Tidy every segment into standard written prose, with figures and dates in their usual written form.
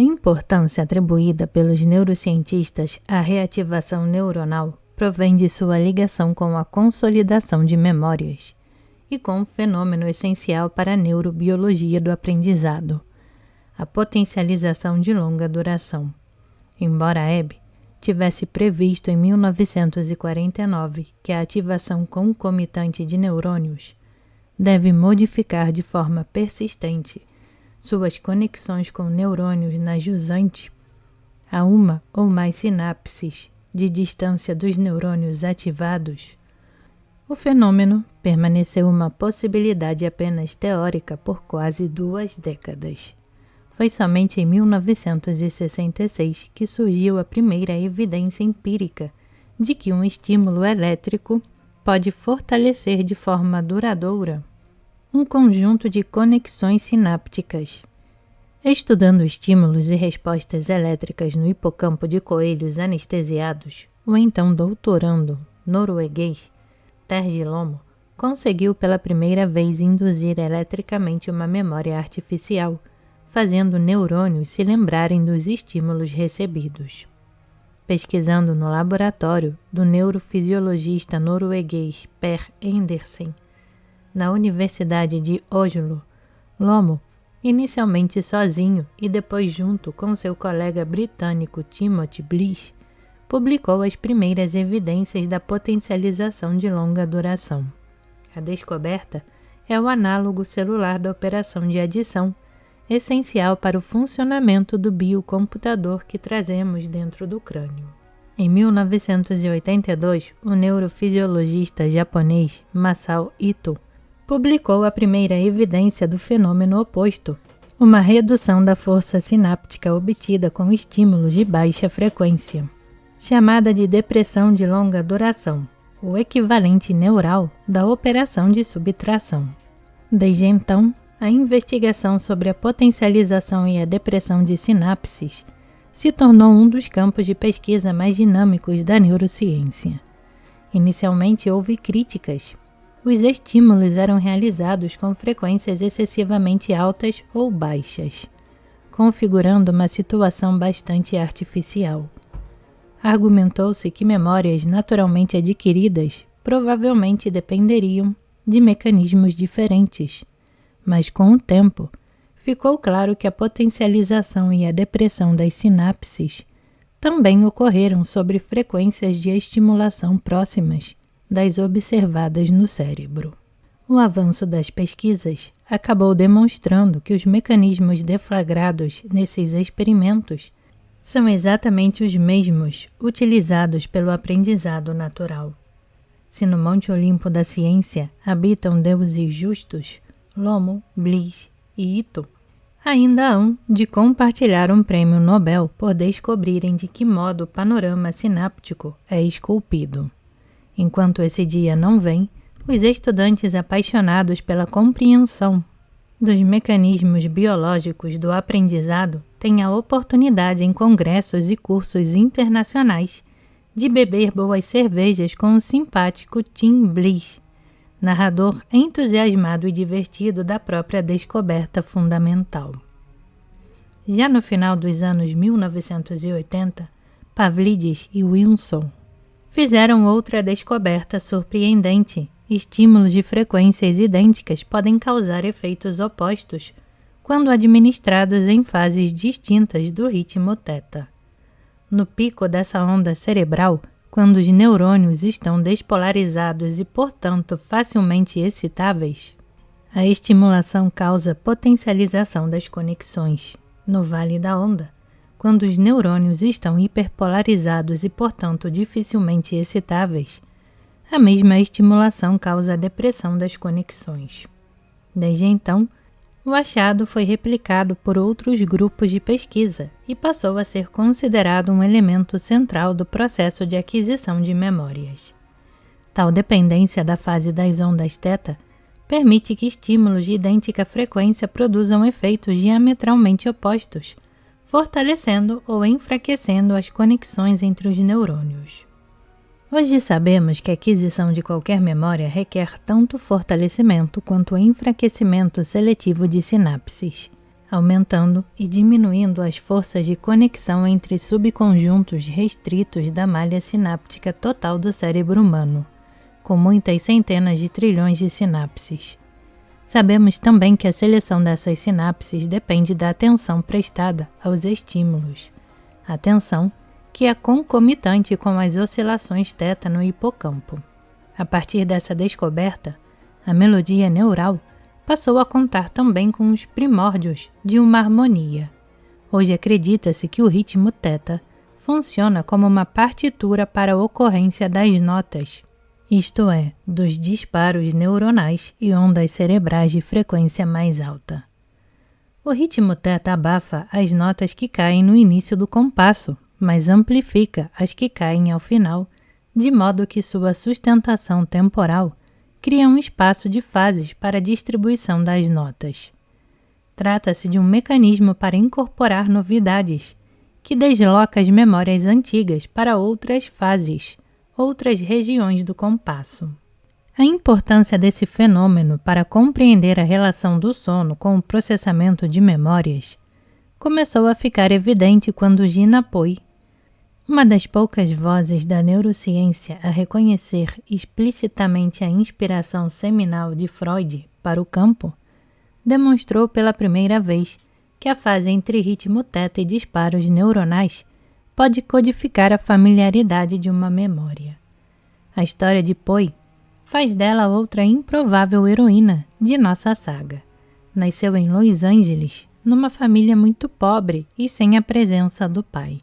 A importância atribuída pelos neurocientistas à reativação neuronal provém de sua ligação com a consolidação de memórias e com um fenômeno essencial para a neurobiologia do aprendizado, a potencialização de longa duração. Embora Hebb tivesse previsto em 1949 que a ativação concomitante de neurônios deve modificar de forma persistente suas conexões com neurônios na jusante a uma ou mais sinapses de distância dos neurônios ativados, o fenômeno permaneceu uma possibilidade apenas teórica por quase 2 décadas. Foi somente em 1966 que surgiu a primeira evidência empírica de que um estímulo elétrico pode fortalecer de forma duradoura um conjunto de conexões sinápticas. Estudando estímulos e respostas elétricas no hipocampo de coelhos anestesiados, o então doutorando norueguês Terje Lomo conseguiu pela primeira vez induzir eletricamente uma memória artificial, fazendo neurônios se lembrarem dos estímulos recebidos. Pesquisando no laboratório do neurofisiologista norueguês Per Andersen, na Universidade de Oslo, Lomo, inicialmente sozinho e depois junto com seu colega britânico Timothy Bliss, publicou as primeiras evidências da potencialização de longa duração. A descoberta é o análogo celular da operação de adição, essencial para o funcionamento do biocomputador que trazemos dentro do crânio. Em 1982, o neurofisiologista japonês Masao Ito publicou a primeira evidência do fenômeno oposto, uma redução da força sináptica obtida com estímulos de baixa frequência, chamada de depressão de longa duração, o equivalente neural da operação de subtração. Desde então, a investigação sobre a potencialização e a depressão de sinapses se tornou um dos campos de pesquisa mais dinâmicos da neurociência. Inicialmente houve críticas. Os estímulos eram realizados com frequências excessivamente altas ou baixas, configurando uma situação bastante artificial. Argumentou-se que memórias naturalmente adquiridas provavelmente dependeriam de mecanismos diferentes, mas com o tempo ficou claro que a potencialização e a depressão das sinapses também ocorreram sobre frequências de estimulação próximas das observadas no cérebro. O avanço das pesquisas acabou demonstrando que os mecanismos deflagrados nesses experimentos são exatamente os mesmos utilizados pelo aprendizado natural. Se no Monte Olimpo da ciência habitam deuses justos, Lomo, Bliss e Ito ainda hão de compartilhar um prêmio Nobel por descobrirem de que modo o panorama sináptico é esculpido. Enquanto esse dia não vem, os estudantes apaixonados pela compreensão dos mecanismos biológicos do aprendizado têm a oportunidade em congressos e cursos internacionais de beber boas cervejas com o simpático Tim Bliss, narrador entusiasmado e divertido da própria descoberta fundamental. Já no final dos anos 1980, Pavlidis e Wilson fizeram outra descoberta surpreendente. Estímulos de frequências idênticas podem causar efeitos opostos quando administrados em fases distintas do ritmo θ. No pico dessa onda cerebral, quando os neurônios estão despolarizados e, portanto, facilmente excitáveis, a estimulação causa potencialização das conexões. No vale da onda, quando os neurônios estão hiperpolarizados e, portanto, dificilmente excitáveis, a mesma estimulação causa a depressão das conexões. Desde então, o achado foi replicado por outros grupos de pesquisa e passou a ser considerado um elemento central do processo de aquisição de memórias. Tal dependência da fase das ondas θ permite que estímulos de idêntica frequência produzam efeitos diametralmente opostos, fortalecendo ou enfraquecendo as conexões entre os neurônios. Hoje sabemos que a aquisição de qualquer memória requer tanto fortalecimento quanto enfraquecimento seletivo de sinapses. aumentando e diminuindo as forças de conexão entre subconjuntos restritos da malha sináptica total do cérebro humano, com muitas centenas de trilhões de sinapses. Sabemos também que a seleção dessas sinapses depende da atenção prestada aos estímulos. Atenção que é concomitante com as oscilações θ no hipocampo. A partir dessa descoberta, a melodia neural passou a contar também com os primórdios de uma harmonia. Hoje acredita-se que o ritmo θ funciona como uma partitura para a ocorrência das notas, isto é, dos disparos neuronais e ondas cerebrais de frequência mais alta. O ritmo θ abafa as notas que caem no início do compasso, mas amplifica as que caem ao final, de modo que sua sustentação temporal cria um espaço de fases para a distribuição das notas. Trata-se de um mecanismo para incorporar novidades, que desloca as memórias antigas para outras fases, outras regiões do compasso. A importância desse fenômeno para compreender a relação do sono com o processamento de memórias começou a ficar evidente quando Gina Poi, uma das poucas vozes da neurociência a reconhecer explicitamente a inspiração seminal de Freud para o campo, demonstrou pela primeira vez que a fase entre ritmo θ e disparos neuronais pode codificar a familiaridade de uma memória. A história de Poi faz dela outra improvável heroína de nossa saga. Nasceu em Los Angeles, numa família muito pobre e sem a presença do pai.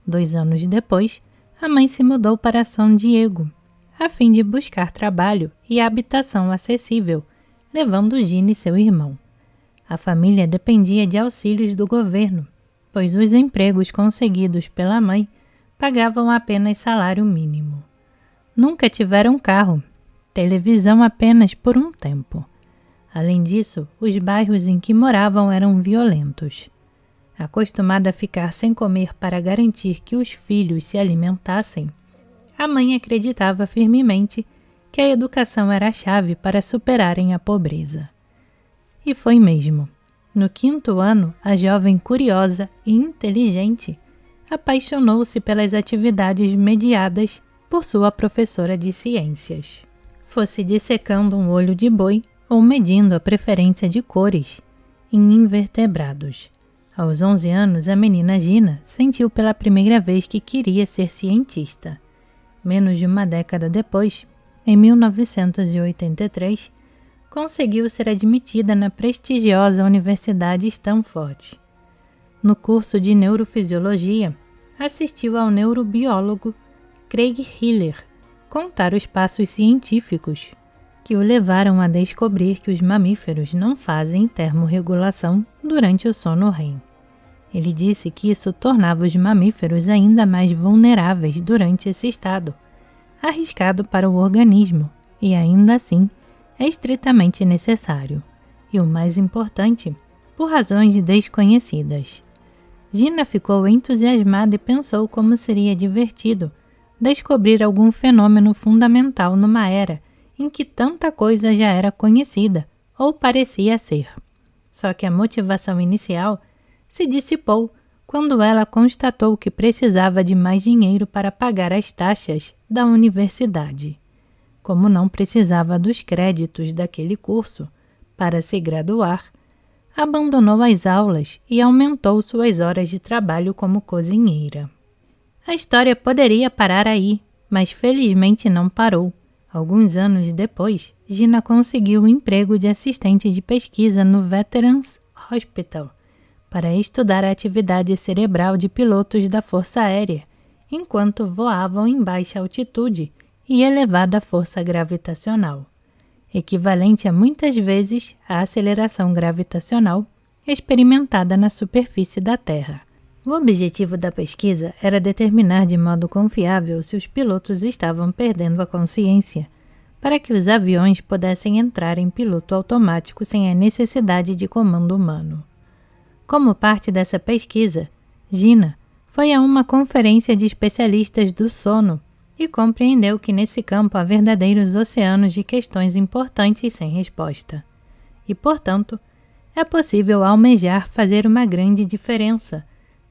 2 anos depois, a mãe se mudou para San Diego, a fim de buscar trabalho e habitação acessível, levando Gina e seu irmão. A família dependia de auxílios do governo, pois os empregos conseguidos pela mãe pagavam apenas salário mínimo. Nunca tiveram carro, televisão apenas por um tempo. Além disso, os bairros em que moravam eram violentos. Acostumada a ficar sem comer para garantir que os filhos se alimentassem, a mãe acreditava firmemente que a educação era a chave para superarem a pobreza. E foi mesmo. No 5º ano, a jovem curiosa e inteligente apaixonou-se pelas atividades mediadas por sua professora de ciências. Fosse dissecando um olho de boi ou medindo a preferência de cores em invertebrados. Aos 11 anos, a menina Gina sentiu pela primeira vez que queria ser cientista. Menos de uma década depois, em 1983, conseguiu ser admitida na prestigiosa Universidade Stanford. No curso de neurofisiologia, assistiu ao neurobiólogo Craig Hiller contar os passos científicos que o levaram a descobrir que os mamíferos não fazem termorregulação durante o sono REM. Ele disse que isso tornava os mamíferos ainda mais vulneráveis durante esse estado, arriscado para o organismo e ainda assim é estritamente necessário, e o mais importante, por razões desconhecidas. Gina ficou entusiasmada e pensou como seria divertido descobrir algum fenômeno fundamental numa era em que tanta coisa já era conhecida, ou parecia ser. Só que a motivação inicial se dissipou quando ela constatou que precisava de mais dinheiro para pagar as taxas da universidade. Como não precisava dos créditos daquele curso para se graduar, abandonou as aulas e aumentou suas horas de trabalho como cozinheira. A história poderia parar aí, mas felizmente não parou. Alguns anos depois, Gina conseguiu um emprego de assistente de pesquisa no Veterans Hospital para estudar a atividade cerebral de pilotos da Força Aérea, enquanto voavam em baixa altitude e elevada força gravitacional, equivalente a muitas vezes à aceleração gravitacional experimentada na superfície da Terra. O objetivo da pesquisa era determinar de modo confiável se os pilotos estavam perdendo a consciência, para que os aviões pudessem entrar em piloto automático sem a necessidade de comando humano. Como parte dessa pesquisa, Gina foi a uma conferência de especialistas do sono e compreendeu que nesse campo há verdadeiros oceanos de questões importantes sem resposta. E, portanto, é possível almejar fazer uma grande diferença,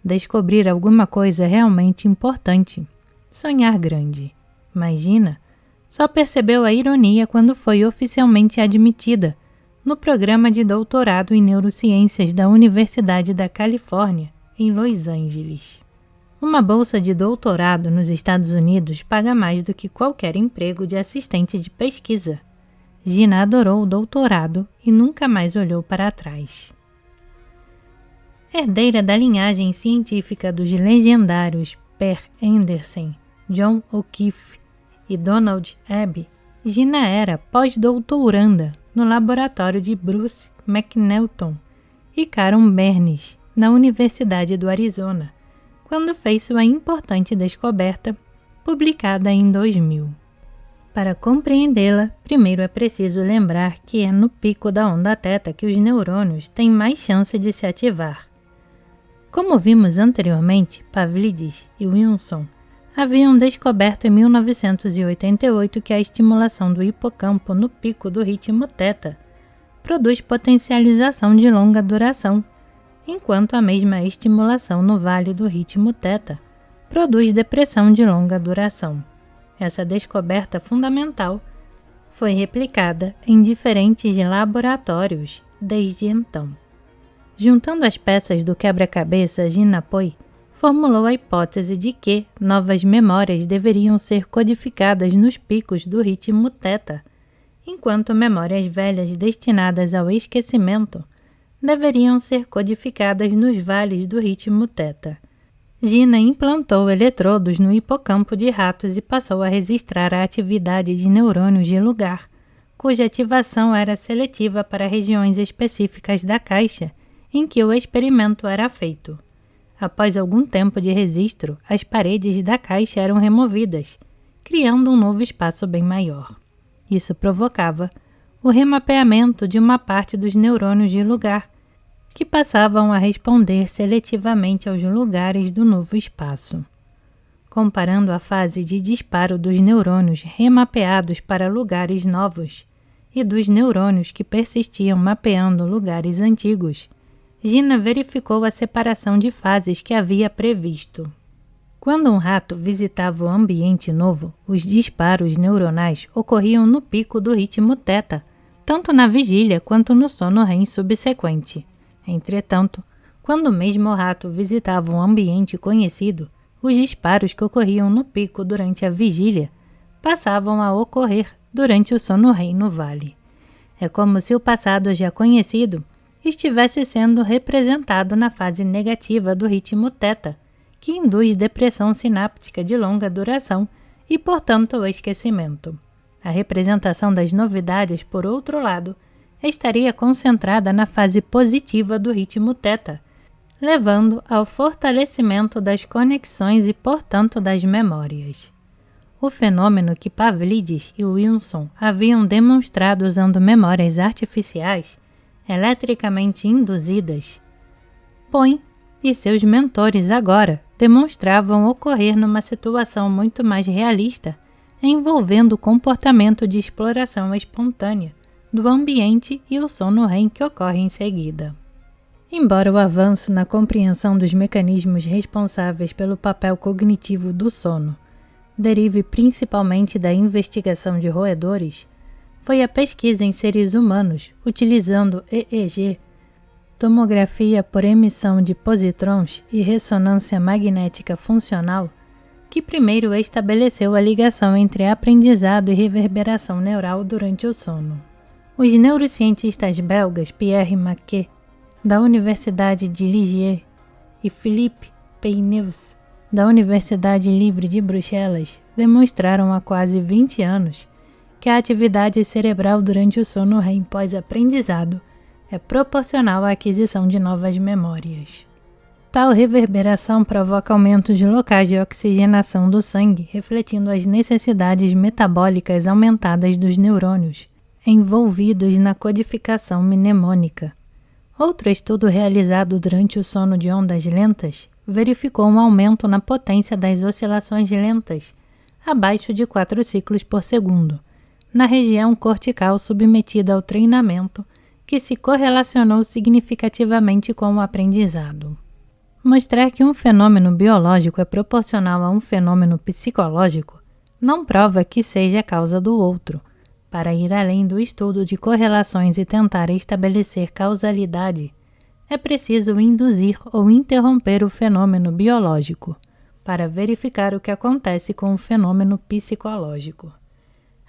descobrir alguma coisa realmente importante, sonhar grande. Mas Gina só percebeu a ironia quando foi oficialmente admitida no programa de doutorado em neurociências da Universidade da Califórnia, em Los Angeles. Uma bolsa de doutorado nos Estados Unidos paga mais do que qualquer emprego de assistente de pesquisa. Gina adorou o doutorado e nunca mais olhou para trás. Herdeira da linhagem científica dos legendários Per Andersen, John O'Keefe e Donald Hebb, Gina era pós-doutoranda no laboratório de Bruce McNelton e Karen Bernes, na Universidade do Arizona, quando fez sua importante descoberta, publicada em 2000. Para compreendê-la, primeiro é preciso lembrar que é no pico da onda θ que os neurônios têm mais chance de se ativar. Como vimos anteriormente, Pavlidis e Wilson haviam descoberto em 1988 que a estimulação do hipocampo no pico do ritmo θ produz potencialização de longa duração, enquanto a mesma estimulação no vale do ritmo θ produz depressão de longa duração. Essa descoberta fundamental foi replicada em diferentes laboratórios desde então. Juntando as peças do quebra-cabeça, Gina Poi formulou a hipótese de que novas memórias deveriam ser codificadas nos picos do ritmo θ, enquanto memórias velhas destinadas ao esquecimento deveriam ser codificadas nos vales do ritmo θ. Gina implantou eletrodos no hipocampo de ratos e passou a registrar a atividade de neurônios de lugar, cuja ativação era seletiva para regiões específicas da caixa em que o experimento era feito. Após algum tempo de registro, as paredes da caixa eram removidas, criando um novo espaço bem maior. Isso provocava o remapeamento de uma parte dos neurônios de lugar, que passavam a responder seletivamente aos lugares do novo espaço. Comparando a fase de disparo dos neurônios remapeados para lugares novos e dos neurônios que persistiam mapeando lugares antigos, Gina verificou a separação de fases que havia previsto. Quando um rato visitava o ambiente novo, os disparos neuronais ocorriam no pico do ritmo θ, tanto na vigília quanto no sono REM subsequente. Entretanto, quando o mesmo rato visitava um ambiente conhecido, os disparos que ocorriam no pico durante a vigília passavam a ocorrer durante o sono REM no vale. É como se o passado já conhecido estivesse sendo representado na fase negativa do ritmo θ, que induz depressão sináptica de longa duração e, portanto, o esquecimento. A representação das novidades, por outro lado, estaria concentrada na fase positiva do ritmo θ, levando ao fortalecimento das conexões e, portanto, das memórias. O fenômeno que Pavlidis e Wilson haviam demonstrado usando memórias artificiais, eletricamente induzidas, Poi e seus mentores agora demonstravam ocorrer numa situação muito mais realista, envolvendo o comportamento de exploração espontânea do ambiente e o sono REM que ocorre em seguida. Embora o avanço na compreensão dos mecanismos responsáveis pelo papel cognitivo do sono derive principalmente da investigação de roedores, foi a pesquisa em seres humanos, utilizando EEG, tomografia por emissão de positrons e ressonância magnética funcional, que primeiro estabeleceu a ligação entre aprendizado e reverberação neural durante o sono. Os neurocientistas belgas Pierre Maquet, da Universidade de Ligier, e Philippe Peyneus, da Universidade Livre de Bruxelas, demonstraram há quase 20 anos que a atividade cerebral durante o sono REM pós-aprendizado é proporcional à aquisição de novas memórias. Tal reverberação provoca aumentos locais de oxigenação do sangue, refletindo as necessidades metabólicas aumentadas dos neurônios, envolvidos na codificação mnemônica. Outro estudo realizado durante o sono de ondas lentas verificou um aumento na potência das oscilações lentas, abaixo de 4 ciclos por segundo, na região cortical submetida ao treinamento, que se correlacionou significativamente com o aprendizado. Mostrar que um fenômeno biológico é proporcional a um fenômeno psicológico não prova que seja a causa do outro. Para ir além do estudo de correlações e tentar estabelecer causalidade, é preciso induzir ou interromper o fenômeno biológico para verificar o que acontece com o fenômeno psicológico.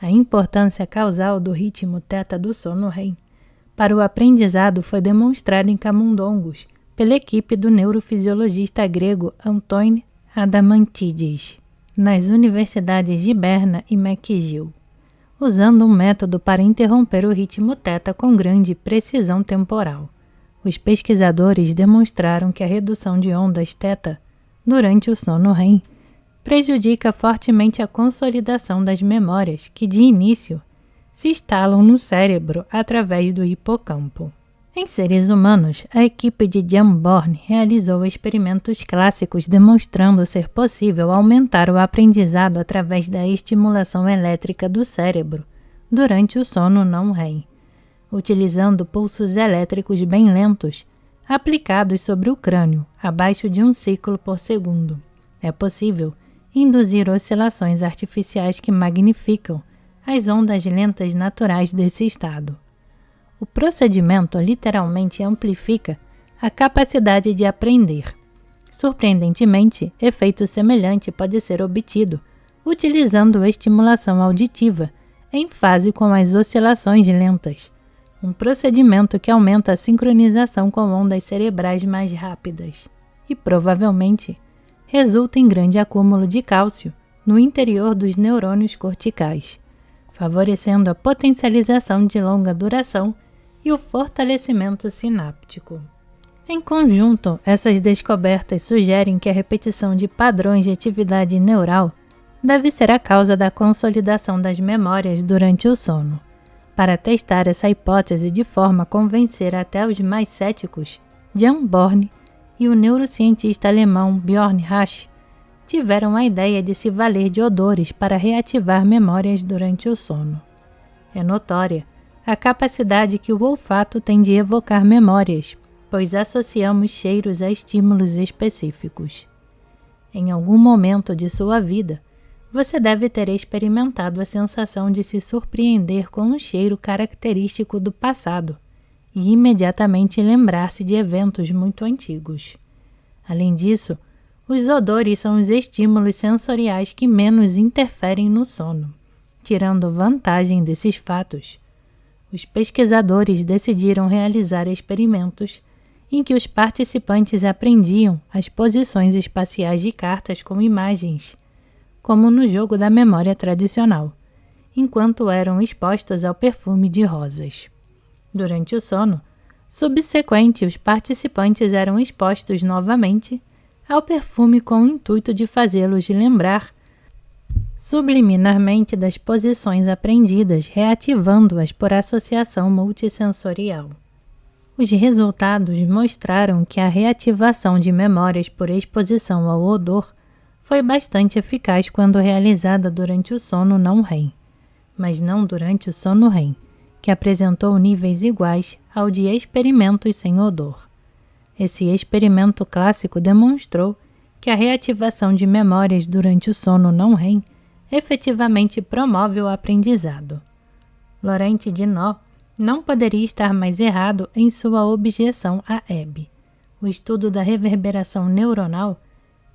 A importância causal do ritmo θ do sono REM para o aprendizado foi demonstrada em camundongos pela equipe do neurofisiologista grego Antoine Adamantides, nas universidades de Berna e McGill, usando um método para interromper o ritmo θ com grande precisão temporal. Os pesquisadores demonstraram que a redução de ondas θ durante o sono REM prejudica fortemente a consolidação das memórias que, de início, se instalam no cérebro através do hipocampo. Em seres humanos, a equipe de Jan Born realizou experimentos clássicos demonstrando ser possível aumentar o aprendizado através da estimulação elétrica do cérebro durante o sono não REM, utilizando pulsos elétricos bem lentos aplicados sobre o crânio, abaixo de 1 ciclo por segundo. É possível induzir oscilações artificiais que magnificam as ondas lentas naturais desse estado. O procedimento literalmente amplifica a capacidade de aprender. Surpreendentemente, efeito semelhante pode ser obtido utilizando estimulação auditiva em fase com as oscilações lentas, um procedimento que aumenta a sincronização com ondas cerebrais mais rápidas e, provavelmente, resulta em grande acúmulo de cálcio no interior dos neurônios corticais, favorecendo a potencialização de longa duração e o fortalecimento sináptico. Em conjunto, essas descobertas sugerem que a repetição de padrões de atividade neural deve ser a causa da consolidação das memórias durante o sono. Para testar essa hipótese de forma a convencer até os mais céticos, Jan Born e o neurocientista alemão Björn Rasch tiveram a ideia de se valer de odores para reativar memórias durante o sono. É notória a capacidade que o olfato tem de evocar memórias, pois associamos cheiros a estímulos específicos. Em algum momento de sua vida, você deve ter experimentado a sensação de se surpreender com um cheiro característico do passado e imediatamente lembrar-se de eventos muito antigos. Além disso, os odores são os estímulos sensoriais que menos interferem no sono, tirando vantagem desses fatos. Os pesquisadores decidiram realizar experimentos em que os participantes aprendiam as posições espaciais de cartas com imagens, como no jogo da memória tradicional, enquanto eram expostos ao perfume de rosas. Durante o sono subsequente, os participantes eram expostos novamente ao perfume com o intuito de fazê-los lembrar subliminarmente das posições aprendidas, reativando-as por associação multissensorial. Os resultados mostraram que a reativação de memórias por exposição ao odor foi bastante eficaz quando realizada durante o sono não REM, mas não durante o sono REM, que apresentou níveis iguais ao de experimentos sem odor. Esse experimento clássico demonstrou que a reativação de memórias durante o sono não REM efetivamente promove o aprendizado. Laurent Dino não poderia estar mais errado em sua objeção a Hebb. O estudo da reverberação neuronal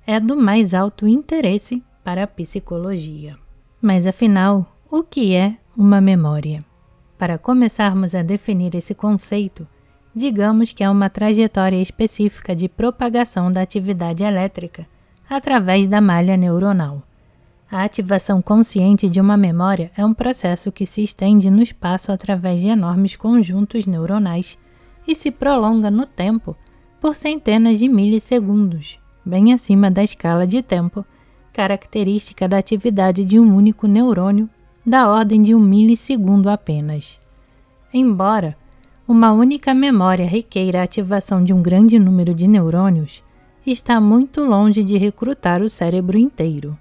é do mais alto interesse para a psicologia. Mas afinal, o que é uma memória? Para começarmos a definir esse conceito, digamos que é uma trajetória específica de propagação da atividade elétrica através da malha neuronal. A ativação consciente de uma memória é um processo que se estende no espaço através de enormes conjuntos neuronais e se prolonga no tempo por centenas de milissegundos, bem acima da escala de tempo característica da atividade de um único neurônio, da ordem de 1 milissegundo apenas. Embora uma única memória requeira a ativação de um grande número de neurônios, está muito longe de recrutar o cérebro inteiro.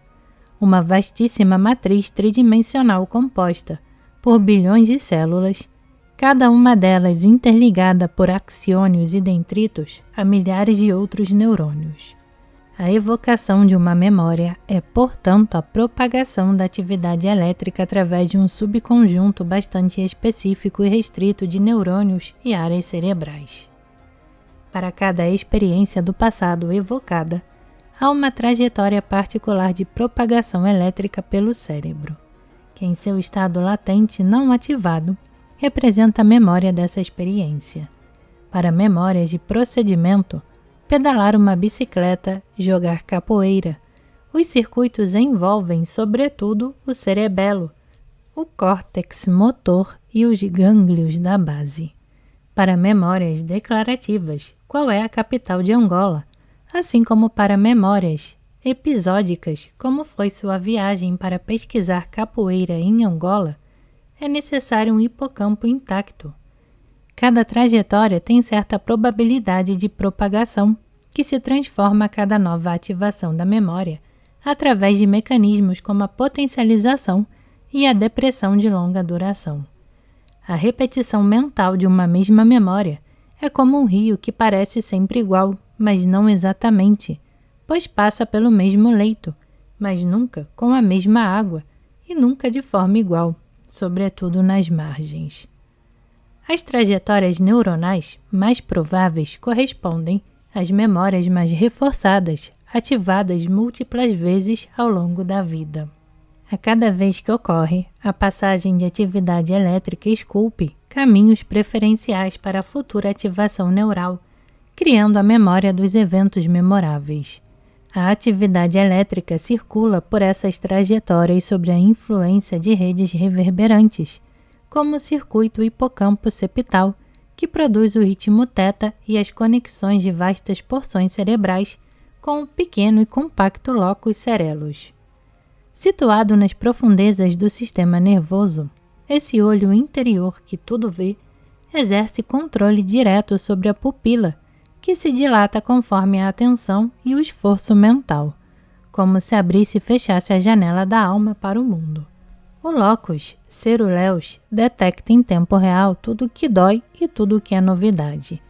Uma vastíssima matriz tridimensional composta por bilhões de células cada uma delas interligada por axônios e dendritos a milhares de outros neurônios. A evocação de uma memória é, portanto, a propagação da atividade elétrica através de um subconjunto bastante específico e restrito de neurônios e áreas cerebrais. Para cada experiência do passado evocada, há uma trajetória particular de propagação elétrica pelo cérebro, que em seu estado latente não ativado, representa a memória dessa experiência. Para memórias de procedimento, pedalar uma bicicleta, jogar capoeira, os circuitos envolvem, sobretudo, o cerebelo, o córtex motor e os gânglios da base. Para memórias declarativas, qual é a capital de Angola, assim como para memórias episódicas, como foi sua viagem para pesquisar capoeira em Angola, é necessário um hipocampo intacto. Cada trajetória tem certa probabilidade de propagação, que se transforma a cada nova ativação da memória, através de mecanismos como a potencialização e a depressão de longa duração. A repetição mental de uma mesma memória é como um rio que parece sempre igual, mas não exatamente, pois passa pelo mesmo leito, mas nunca com a mesma água e nunca de forma igual, sobretudo nas margens. As trajetórias neuronais mais prováveis correspondem às memórias mais reforçadas, ativadas múltiplas vezes ao longo da vida. A cada vez que ocorre, a passagem de atividade elétrica esculpe caminhos preferenciais para a futura ativação neural, criando a memória dos eventos memoráveis. A atividade elétrica circula por essas trajetórias sob a influência de redes reverberantes, como o circuito hipocampo septal, que produz o ritmo θ e as conexões de vastas porções cerebrais com o pequeno e compacto locus ceruleus. Situado nas profundezas do sistema nervoso, esse olho interior que tudo vê exerce controle direto sobre a pupila, que se dilata conforme a atenção e o esforço mental, como se abrisse e fechasse a janela da alma para o mundo. O locus ceruleus detecta em tempo real tudo o que dói e tudo o que é novidade,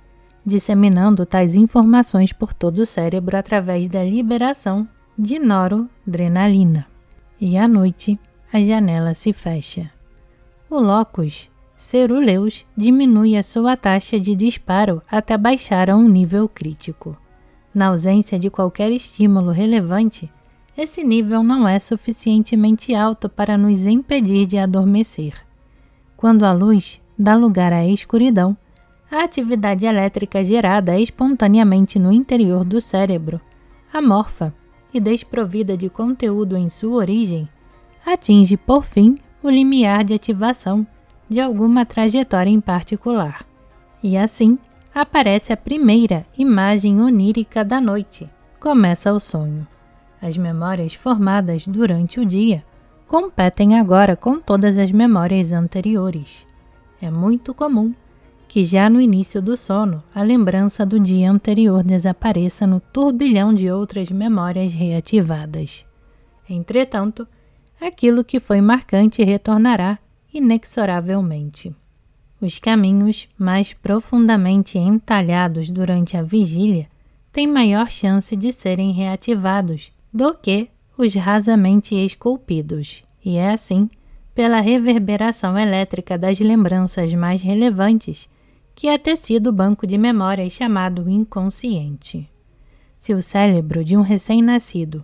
disseminando tais informações por todo o cérebro através da liberação de noradrenalina. E à noite, a janela se fecha. O locus ceruleus diminui a sua taxa de disparo até baixar a um nível crítico. Na ausência de qualquer estímulo relevante, esse nível não é suficientemente alto para nos impedir de adormecer. Quando a luz dá lugar à escuridão, a atividade elétrica gerada espontaneamente no interior do cérebro, amorfa e desprovida de conteúdo em sua origem, atinge por fim o limiar de ativação de alguma trajetória em particular. E assim, aparece a primeira imagem onírica da noite. Começa o sonho. As memórias formadas durante o dia competem agora com todas as memórias anteriores. É muito comum que já no início do sono a lembrança do dia anterior desapareça no turbilhão de outras memórias reativadas. Entretanto, aquilo que foi marcante retornará inexoravelmente. Os caminhos mais profundamente entalhados durante a vigília têm maior chance de serem reativados do que os rasamente esculpidos, e é assim, pela reverberação elétrica das lembranças mais relevantes, que é tecido o banco de memórias chamado inconsciente. Se o cérebro de um recém-nascido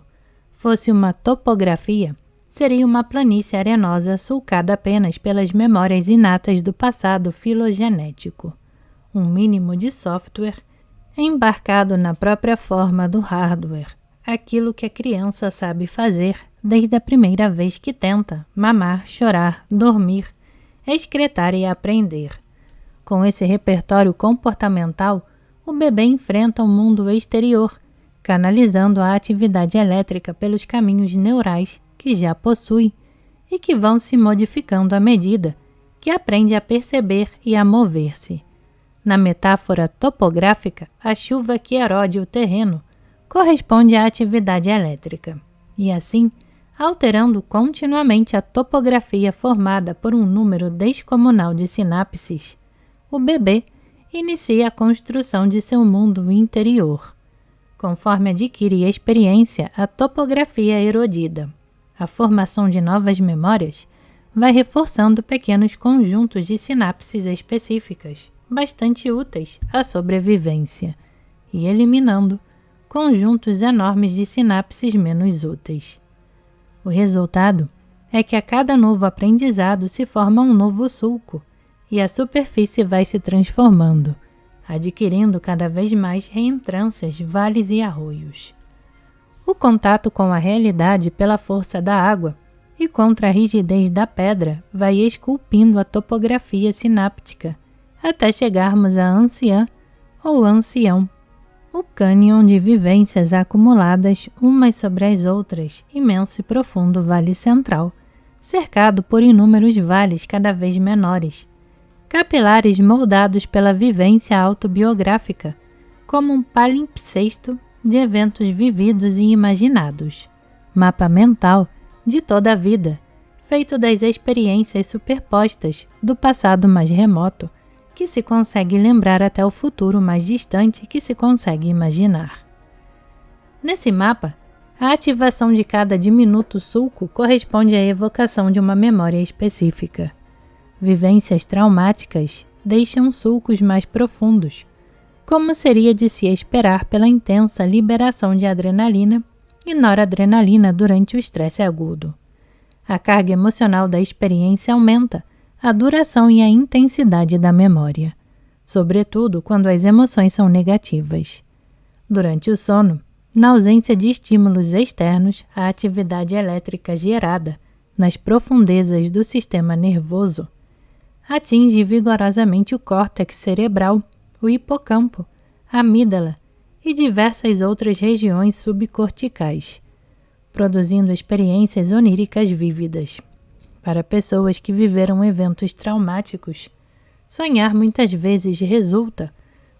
fosse uma topografia, seria uma planície arenosa sulcada apenas pelas memórias inatas do passado filogenético, um mínimo de software embarcado na própria forma do hardware, aquilo que a criança sabe fazer desde a primeira vez que tenta mamar, chorar, dormir, excretar e aprender. Com esse repertório comportamental, o bebê enfrenta o mundo exterior, canalizando a atividade elétrica pelos caminhos neurais que já possui e que vão se modificando à medida que aprende a perceber e a mover-se. Na metáfora topográfica, a chuva que erode o terreno corresponde à atividade elétrica, e assim, alterando continuamente a topografia formada por um número descomunal de sinapses, o bebê inicia a construção de seu mundo interior. Conforme adquire experiência, a topografia é erodida. A formação de novas memórias vai reforçando pequenos conjuntos de sinapses específicas, bastante úteis à sobrevivência, e eliminando conjuntos enormes de sinapses menos úteis. O resultado é que a cada novo aprendizado se forma um novo sulco, e a superfície vai se transformando, adquirindo cada vez mais reentrâncias, vales e arroios. O contato com a realidade pela força da água e contra a rigidez da pedra vai esculpindo a topografia sináptica, até chegarmos a anciã ou ancião, o cânion de vivências acumuladas umas sobre as outras, imenso e profundo vale central, cercado por inúmeros vales cada vez menores, capilares moldados pela vivência autobiográfica, como um palimpsesto de eventos vividos e imaginados, mapa mental de toda a vida, feito das experiências superpostas do passado mais remoto, que se consegue lembrar até o futuro mais distante que se consegue imaginar. Nesse mapa, a ativação de cada diminuto sulco corresponde à evocação de uma memória específica. Vivências traumáticas deixam sulcos mais profundos, como seria de se esperar pela intensa liberação de adrenalina e noradrenalina durante o estresse agudo. A carga emocional da experiência aumenta a duração e a intensidade da memória, sobretudo quando as emoções são negativas. Durante o sono, na ausência de estímulos externos, a atividade elétrica gerada nas profundezas do sistema nervoso atinge vigorosamente o córtex cerebral, o hipocampo, a amígdala e diversas outras regiões subcorticais, produzindo experiências oníricas vívidas. Para pessoas que viveram eventos traumáticos, sonhar muitas vezes resulta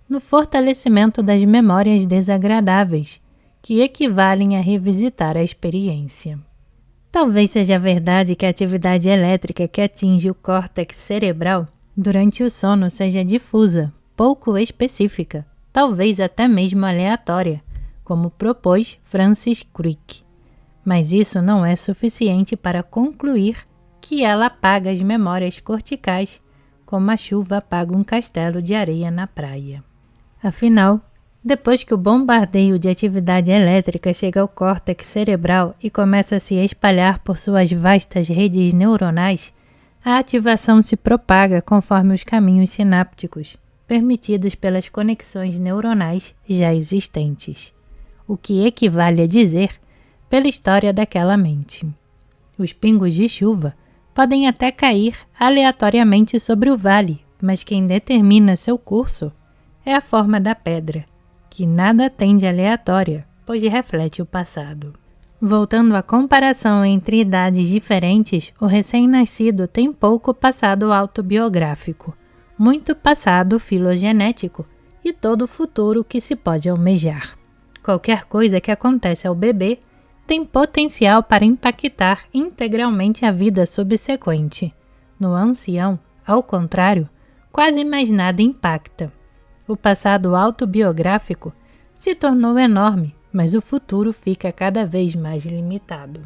no fortalecimento das memórias desagradáveis, que equivalem a revisitar a experiência. Talvez seja verdade que a atividade elétrica que atinge o córtex cerebral durante o sono seja difusa, pouco específica, talvez até mesmo aleatória, como propôs Francis Crick. Mas isso não é suficiente para concluir que ela apaga as memórias corticais, como a chuva apaga um castelo de areia na praia. Afinal, depois que o bombardeio de atividade elétrica chega ao córtex cerebral e começa a se espalhar por suas vastas redes neuronais, a ativação se propaga conforme os caminhos sinápticos, permitidos pelas conexões neuronais já existentes, o que equivale a dizer pela história daquela mente. Os pingos de chuva podem até cair aleatoriamente sobre o vale, mas quem determina seu curso é a forma da pedra, que nada tem de aleatória, pois reflete o passado. Voltando à comparação entre idades diferentes, o recém-nascido tem pouco passado autobiográfico, muito passado filogenético e todo o futuro que se pode almejar. Qualquer coisa que acontece ao bebê tem potencial para impactar integralmente a vida subsequente. No ancião, ao contrário, quase mais nada impacta. O passado autobiográfico se tornou enorme, mas o futuro fica cada vez mais limitado.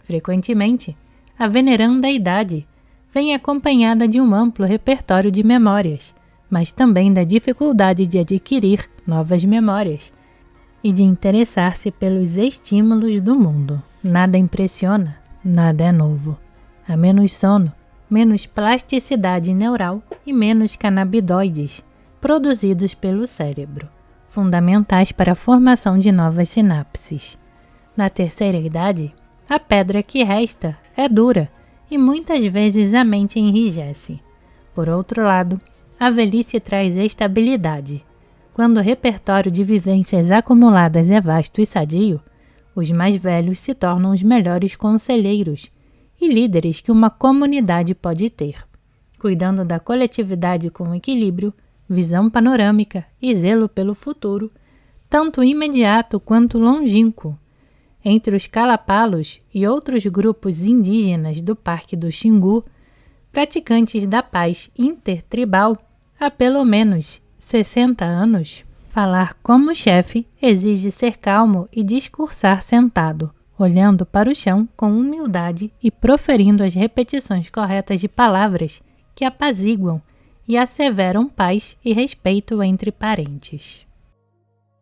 Frequentemente, a veneranda idade vem acompanhada de um amplo repertório de memórias, mas também da dificuldade de adquirir novas memórias e de interessar-se pelos estímulos do mundo. Nada impressiona, nada é novo. Há menos sono, menos plasticidade neural e menos canabinoides produzidos pelo cérebro, fundamentais para a formação de novas sinapses. Na terceira idade, a pedra que resta é dura e muitas vezes a mente enrijece. Por outro lado, a velhice traz estabilidade. Quando o repertório de vivências acumuladas é vasto e sadio, os mais velhos se tornam os melhores conselheiros e líderes que uma comunidade pode ter, cuidando da coletividade com equilíbrio, visão panorâmica e zelo pelo futuro, tanto imediato quanto longínquo. Entre os Kalapalos e outros grupos indígenas do Parque do Xingu, praticantes da paz intertribal há pelo menos 60 anos, falar como chefe exige ser calmo e discursar sentado, olhando para o chão com humildade e proferindo as repetições corretas de palavras que apaziguam e asseveram paz e respeito entre parentes.